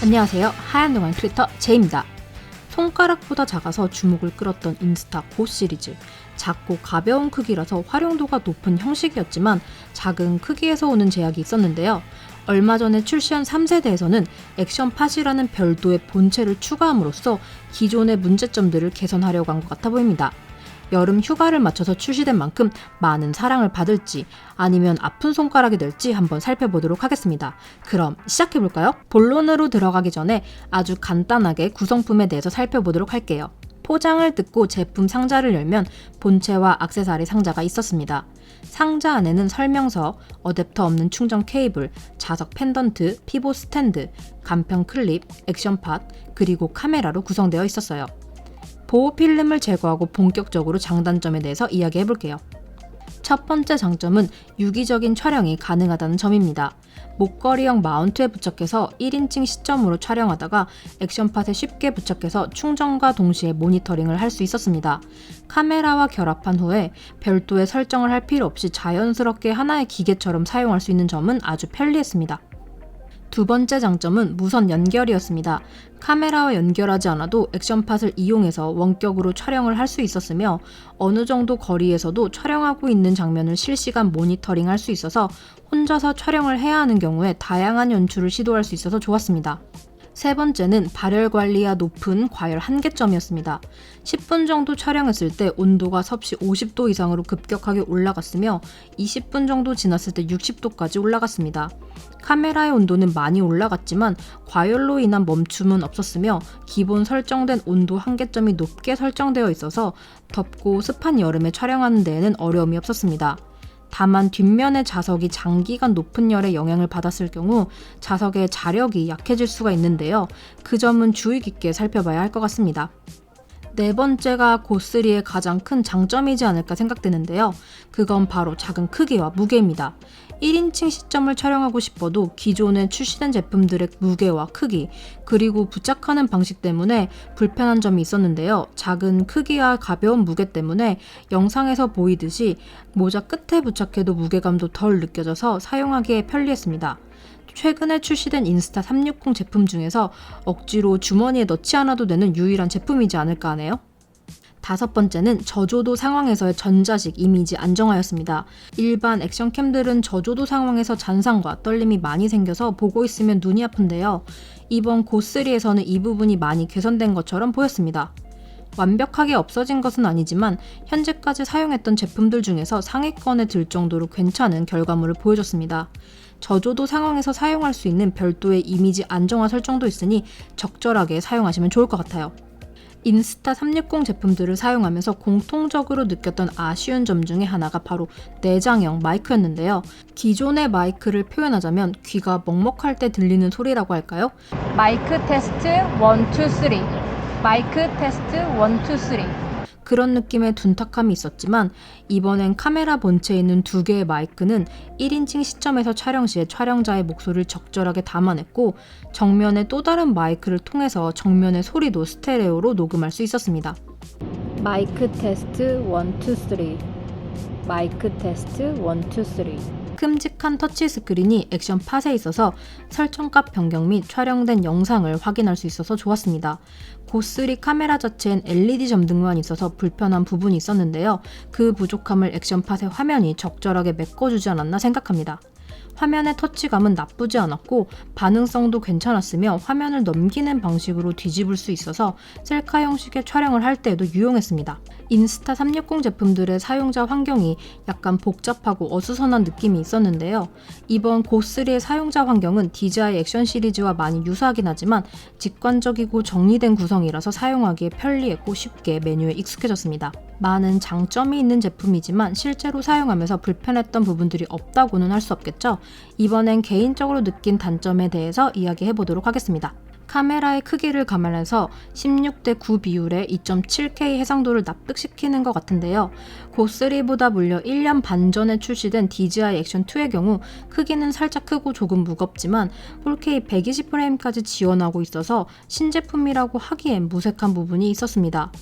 안녕하세요. 하얀 동안 크리에이터 제이입니다. 손가락보다 작아서 주목을 끌었던 인스타 고 시리즈. 작고 가벼운 크기라서 활용도가 높은 형식이었지만 작은 크기에서 오는 제약이 있었는데요. 얼마 전에 출시한 3세대에서는 액션팟이라는 별도의 본체를 추가함으로써 기존의 문제점들을 개선하려고 한 것 같아 보입니다. 여름 휴가를 맞춰서 출시된 만큼 많은 사랑을 받을지 아니면 아픈 손가락이 될지 한번 살펴보도록 하겠습니다. 그럼 시작해볼까요? 본론으로 들어가기 전에 아주 간단하게 구성품에 대해서 살펴보도록 할게요. 포장을 뜯고 제품 상자를 열면 본체와 액세서리 상자가 있었습니다. 상자 안에는 설명서, 어댑터 없는 충전 케이블, 자석 펜던트, 피봇 스탠드, 간편 클립, 액션팟, 그리고 카메라로 구성되어 있었어요. 보호 필름을 제거하고 본격적으로 장단점에 대해서 이야기해볼게요. 첫 번째 장점은 유기적인 촬영이 가능하다는 점입니다. 목걸이형 마운트에 부착해서 1인칭 시점으로 촬영하다가 액션팟에 쉽게 부착해서 충전과 동시에 모니터링을 할 수 있었습니다. 카메라와 결합한 후에 별도의 설정을 할 필요 없이 자연스럽게 하나의 기계처럼 사용할 수 있는 점은 아주 편리했습니다. 두 번째 장점은 무선 연결이었습니다. 카메라와 연결하지 않아도 액션팟을 이용해서 원격으로 촬영을 할 수 있었으며 어느 정도 거리에서도 촬영하고 있는 장면을 실시간 모니터링할 수 있어서 혼자서 촬영을 해야 하는 경우에 다양한 연출을 시도할 수 있어서 좋았습니다. 세 번째는 발열 관리가 높은 과열 한계점이었습니다. 10분 정도 촬영했을 때 온도가 섭씨 50도 이상으로 급격하게 올라갔으며 20분 정도 지났을 때 60도까지 올라갔습니다. 카메라의 온도는 많이 올라갔지만 과열로 인한 멈춤은 없었으며 기본 설정된 온도 한계점이 높게 설정되어 있어서 덥고 습한 여름에 촬영하는 데에는 어려움이 없었습니다. 다만 뒷면의 자석이 장기간 높은 열에 영향을 받았을 경우 자석의 자력이 약해질 수가 있는데요. 그 점은 주의 깊게 살펴봐야 할 것 같습니다. 네 번째가 고3의 가장 큰 장점이지 않을까 생각되는데요. 그건 바로 작은 크기와 무게입니다. 1인칭 시점을 촬영하고 싶어도 기존에 출시된 제품들의 무게와 크기, 그리고 부착하는 방식 때문에 불편한 점이 있었는데요. 작은 크기와 가벼운 무게 때문에 영상에서 보이듯이 모자 끝에 부착해도 무게감도 덜 느껴져서 사용하기에 편리했습니다. 최근에 출시된 인스타 360 제품 중에서 억지로 주머니에 넣지 않아도 되는 유일한 제품이지 않을까 하네요. 다섯 번째는 저조도 상황에서의 전자식 이미지 안정화였습니다. 일반 액션캠들은 저조도 상황에서 잔상과 떨림이 많이 생겨서 보고 있으면 눈이 아픈데요. 이번 고3에서는 이 부분이 많이 개선된 것처럼 보였습니다. 완벽하게 없어진 것은 아니지만 현재까지 사용했던 제품들 중에서 상위권에 들 정도로 괜찮은 결과물을 보여줬습니다. 저조도 상황에서 사용할 수 있는 별도의 이미지 안정화 설정도 있으니 적절하게 사용하시면 좋을 것 같아요. 인스타 360 제품들을 사용하면서 공통적으로 느꼈던 아쉬운 점 중에 하나가 바로 내장형 마이크였는데요. 기존의 마이크를 표현하자면 귀가 먹먹할 때 들리는 소리라고 할까요? 마이크 테스트 1, 2, 3 마이크 테스트 1, 2, 3 그런 느낌의 둔탁함이 있었지만 이번엔 카메라 본체에 있는 두 개의 마이크는 1인칭 시점에서 촬영 시에 촬영자의 목소리를 적절하게 담아냈고 정면에 또 다른 마이크를 통해서 정면의 소리도 스테레오로 녹음할 수 있었습니다. 마이크 테스트 1, 2, 3 마이크 테스트 1, 2, 3 큼직한 터치 스크린이 액션팟에 있어서 설정값 변경 및 촬영된 영상을 확인할 수 있어서 좋았습니다. 고3 카메라 자체엔 LED 점등만 있어서 불편한 부분이 있었는데요. 그 부족함을 액션팟의 화면이 적절하게 메꿔주지 않았나 생각합니다. 화면의 터치감은 나쁘지 않았고 반응성도 괜찮았으며 화면을 넘기는 방식으로 뒤집을 수 있어서 셀카 형식의 촬영을 할 때에도 유용했습니다. 인스타 360 제품들의 사용자 환경이 약간 복잡하고 어수선한 느낌이 있었는데요. 이번 고3의 사용자 환경은 DJI 액션 시리즈와 많이 유사하긴 하지만 직관적이고 정리된 구성이라서 사용하기에 편리했고 쉽게 메뉴에 익숙해졌습니다. 많은 장점이 있는 제품이지만 실제로 사용하면서 불편했던 부분들이 없다고는 할 수 없겠죠. 이번엔 개인적으로 느낀 단점에 대해서 이야기해보도록 하겠습니다. 카메라의 크기를 감안해서 16:9 비율의 2.7K 해상도를 납득시키는 것 같은데요. 고3보다 무려 1년 반 전에 출시된 DJI 액션 2의 경우 크기는 살짝 크고 조금 무겁지만 4K 120프레임까지 지원하고 있어서 신제품이라고 하기엔 무색한 부분이 있었습니다.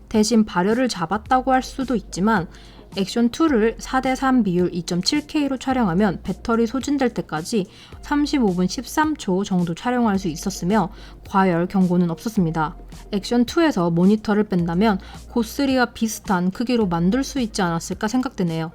대신 발열을 잡았다고 할 수도 있지만 액션2를 4:3 비율 2.7K로 촬영하면 배터리 소진될 때까지 35분 13초 정도 촬영할 수 있었으며 과열 경고는 없었습니다. 액션2에서 모니터를 뺀다면 고3와 비슷한 크기로 만들 수 있지 않았을까 생각되네요.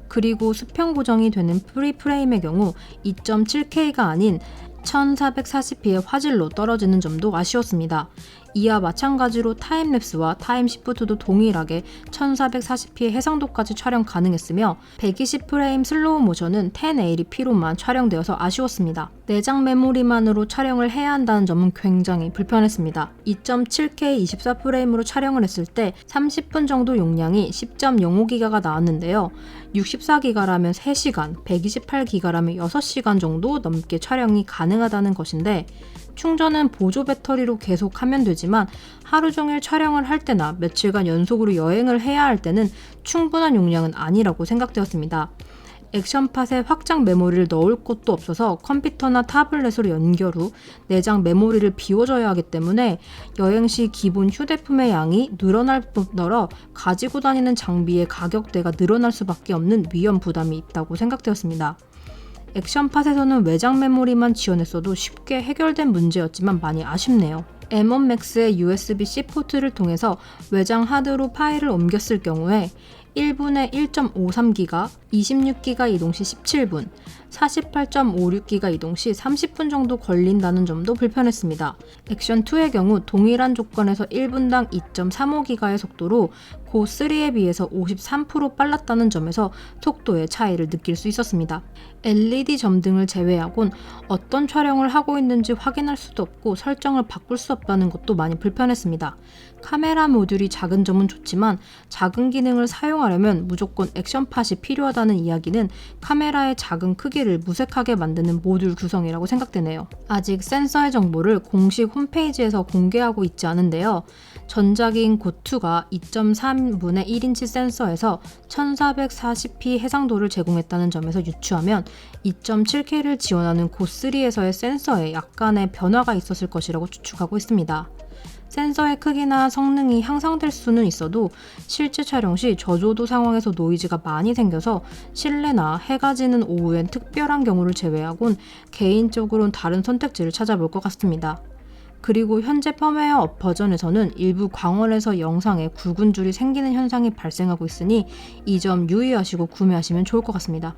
그리고 수평 고정이 되는 프리프레임의 경우 2.7K가 아닌 1440p의 화질로 떨어지는 점도 아쉬웠습니다. 이와 마찬가지로 타임랩스와 타임시프트도 동일하게 1440p의 해상도까지 촬영 가능했으며 120프레임 슬로우 모션은 1080p로만 촬영되어서 아쉬웠습니다. 내장 메모리만으로 촬영을 해야 한다는 점은 굉장히 불편했습니다. 2.7K 24프레임으로 촬영을 했을 때 30분 정도 용량이 10.05기가가 나왔는데요. 64기가라면 3시간, 128기가라면 6시간 정도 넘게 촬영이 가능하다는 것인데 충전은 보조 배터리로 계속 하면 되지만 하루 종일 촬영을 할 때나 며칠간 연속으로 여행을 해야 할 때는 충분한 용량은 아니라고 생각되었습니다. 액션팟에 확장 메모리를 넣을 곳도 없어서 컴퓨터나 타블렛으로 연결 후 내장 메모리를 비워줘야 하기 때문에 여행 시 기본 휴대폰의 양이 늘어날 뿐더러 가지고 다니는 장비의 가격대가 늘어날 수밖에 없는 위험 부담이 있다고 생각되었습니다. 액션팟에서는 외장 메모리만 지원했어도 쉽게 해결된 문제였지만 많이 아쉽네요. M1 Max의 USB-C 포트를 통해서 외장 하드로 파일을 옮겼을 경우에 1분에 1.53기가, 26기가 이동 시 17분, 48.56기가 이동 시 30분 정도 걸린다는 점도 불편했습니다. 액션2의 경우 동일한 조건에서 1분당 2.35기가의 속도로 고3에 비해서 53% 빨랐다는 점에서 속도의 차이를 느낄 수 있었습니다. LED 점등을 제외하곤 어떤 촬영을 하고 있는지 확인할 수도 없고 설정을 바꿀 수 없다는 것도 많이 불편했습니다. 카메라 모듈이 작은 점은 좋지만 작은 기능을 사용하려면 무조건 액션팟이 필요하다는 이야기는 카메라의 작은 크기를 무색하게 만드는 모듈 구성이라고 생각되네요. 아직 센서의 정보를 공식 홈페이지에서 공개하고 있지 않은데요. 전작인 고2가 2.3분의 1인치 센서에서 1440p 해상도를 제공했다는 점에서 유추하면 2.7K를 지원하는 고3에서의 센서에 약간의 변화가 있었을 것이라고 추측하고 있습니다. 센서의 크기나 성능이 향상될 수는 있어도 실제 촬영 시 저조도 상황에서 노이즈가 많이 생겨서 실내나 해가 지는 오후엔 특별한 경우를 제외하곤 개인적으로는 다른 선택지를 찾아볼 것 같습니다. 그리고 현재 펌웨어 업 버전에서는 일부 광원에서 영상에 굵은 줄이 생기는 현상이 발생하고 있으니 이 점 유의하시고 구매하시면 좋을 것 같습니다.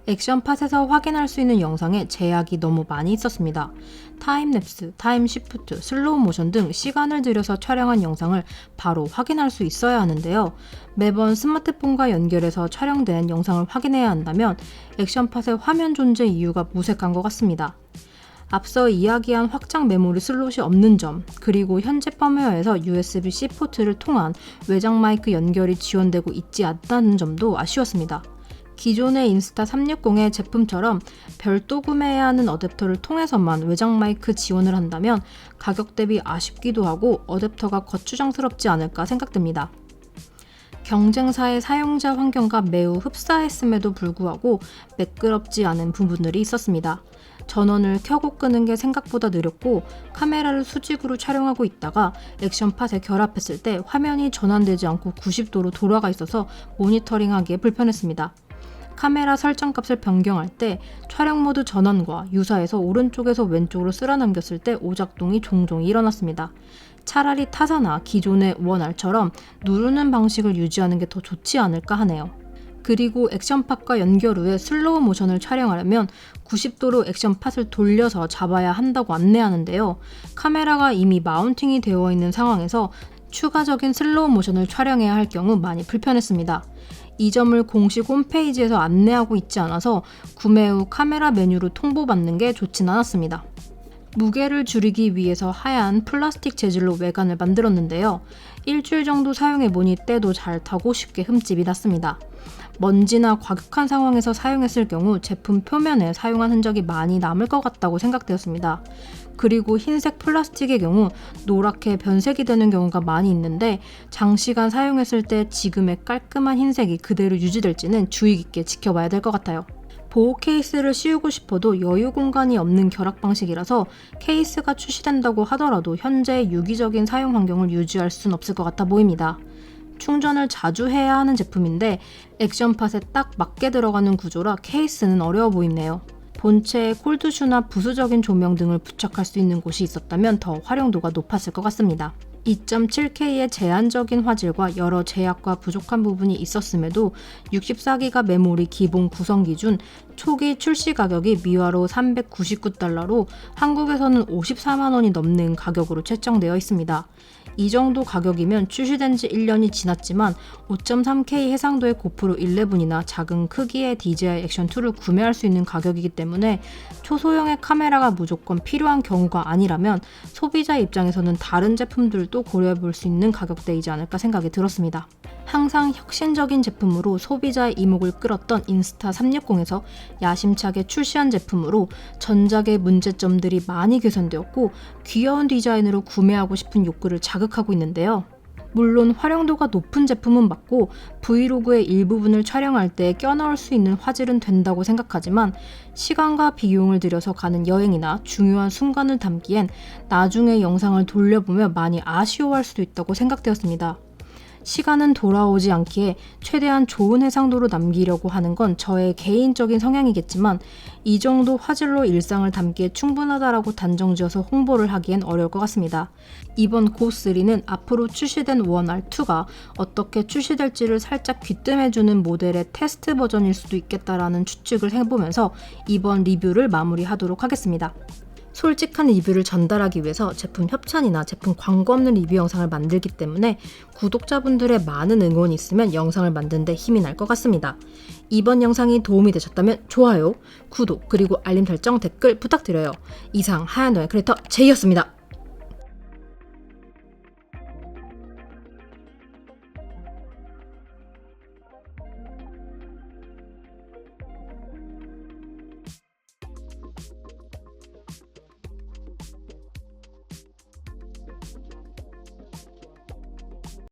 액션팟에서 확인할 수 있는 영상에 제약이 너무 많이 있었습니다. 타임랩스, 타임시프트, 슬로우 모션 등 시간을 들여서 촬영한 영상을 바로 확인할 수 있어야 하는데요. 매번 스마트폰과 연결해서 촬영된 영상을 확인해야 한다면 액션팟의 화면 존재 이유가 무색한 것 같습니다. 앞서 이야기한 확장 메모리 슬롯이 없는 점, 그리고 현재 펌웨어에서 USB-C 포트를 통한 외장 마이크 연결이 지원되고 있지 않다는 점도 아쉬웠습니다. 기존의 인스타 360의 제품처럼 별도 구매해야 하는 어댑터를 통해서만 외장 마이크 지원을 한다면 가격 대비 아쉽기도 하고 어댑터가 거추장스럽지 않을까 생각됩니다. 경쟁사의 사용자 환경과 매우 흡사했음에도 불구하고 매끄럽지 않은 부분들이 있었습니다. 전원을 켜고 끄는 게 생각보다 느렸고 카메라를 수직으로 촬영하고 있다가 액션팟에 결합했을 때 화면이 전환되지 않고 90도로 돌아가 있어서 모니터링하기에 불편했습니다. 카메라 설정값을 변경할 때 촬영 모드 전환과 유사해서 오른쪽에서 왼쪽으로 쓸어넘겼을 때 오작동이 종종 일어났습니다. 차라리 타사나 기존의 원R처럼 누르는 방식을 유지하는 게 더 좋지 않을까 하네요. 그리고 액션팟과 연결 후에 슬로우 모션을 촬영하려면 90도로 액션팟을 돌려서 잡아야 한다고 안내하는데요. 카메라가 이미 마운팅이 되어 있는 상황에서 추가적인 슬로우 모션을 촬영해야 할 경우 많이 불편했습니다. 이 점을 공식 홈페이지에서 안내하고 있지 않아서 구매 후 카메라 메뉴로 통보받는 게 좋진 않았습니다. 무게를 줄이기 위해서 하얀 플라스틱 재질로 외관을 만들었는데요. 일주일 정도 사용해보니 때도 잘 타고 쉽게 흠집이 났습니다. 먼지나 과격한 상황에서 사용했을 경우 제품 표면에 사용한 흔적이 많이 남을 것 같다고 생각되었습니다. 그리고 흰색 플라스틱의 경우 노랗게 변색이 되는 경우가 많이 있는데 장시간 사용했을 때 지금의 깔끔한 흰색이 그대로 유지될지는 주의 깊게 지켜봐야 될 것 같아요. 보호 케이스를 씌우고 싶어도 여유 공간이 없는 결합 방식이라서 케이스가 출시된다고 하더라도 현재 유기적인 사용 환경을 유지할 수는 없을 것 같아 보입니다. 충전을 자주 해야 하는 제품인데 액션팟에 딱 맞게 들어가는 구조라 케이스는 어려워 보이네요. 본체에 콜드슈나 부수적인 조명 등을 부착할 수 있는 곳이 있었다면 더 활용도가 높았을 것 같습니다. 2.7K의 제한적인 화질과 여러 제약과 부족한 부분이 있었음에도 64기가 메모리 기본 구성 기준 초기 출시 가격이 미화로 $399로 한국에서는 54만 원이 넘는 가격으로 책정되어 있습니다. 이 정도 가격이면 출시된 지 1년이 지났지만 5.3K 해상도의 고프로 11이나 작은 크기의 DJI 액션2를 구매할 수 있는 가격이기 때문에 초소형의 카메라가 무조건 필요한 경우가 아니라면 소비자 입장에서는 다른 제품들도 고려해 볼 수 있는 가격대이지 않을까 생각이 들었습니다. 항상 혁신적인 제품으로 소비자의 이목을 끌었던 인스타360에서 야심차게 출시한 제품으로 전작의 문제점들이 많이 개선되었고 귀여운 디자인으로 구매하고 싶은 욕구를 자극하고 있는데요. 물론 활용도가 높은 제품은 맞고 브이로그의 일부분을 촬영할 때 껴넣을 수 있는 화질은 된다고 생각하지만 시간과 비용을 들여서 가는 여행이나 중요한 순간을 담기엔 나중에 영상을 돌려보며 많이 아쉬워할 수도 있다고 생각되었습니다. 시간은 돌아오지 않기에 최대한 좋은 해상도로 남기려고 하는 건 저의 개인적인 성향이겠지만 이 정도 화질로 일상을 담기에 충분하다라고 단정지어서 홍보를 하기엔 어려울 것 같습니다. 이번 고3는 앞으로 출시된 OneR2가 어떻게 출시될지를 살짝 귀뜸해주는 모델의 테스트 버전일 수도 있겠다라는 추측을 해보면서 이번 리뷰를 마무리하도록 하겠습니다. 솔직한 리뷰를 전달하기 위해서 제품 협찬이나 제품 광고 없는 리뷰 영상을 만들기 때문에 구독자분들의 많은 응원이 있으면 영상을 만드는 데 힘이 날 것 같습니다. 이번 영상이 도움이 되셨다면 좋아요, 구독, 그리고 알림 설정, 댓글 부탁드려요. 이상 하얀 너의 크리에이터 제이였습니다.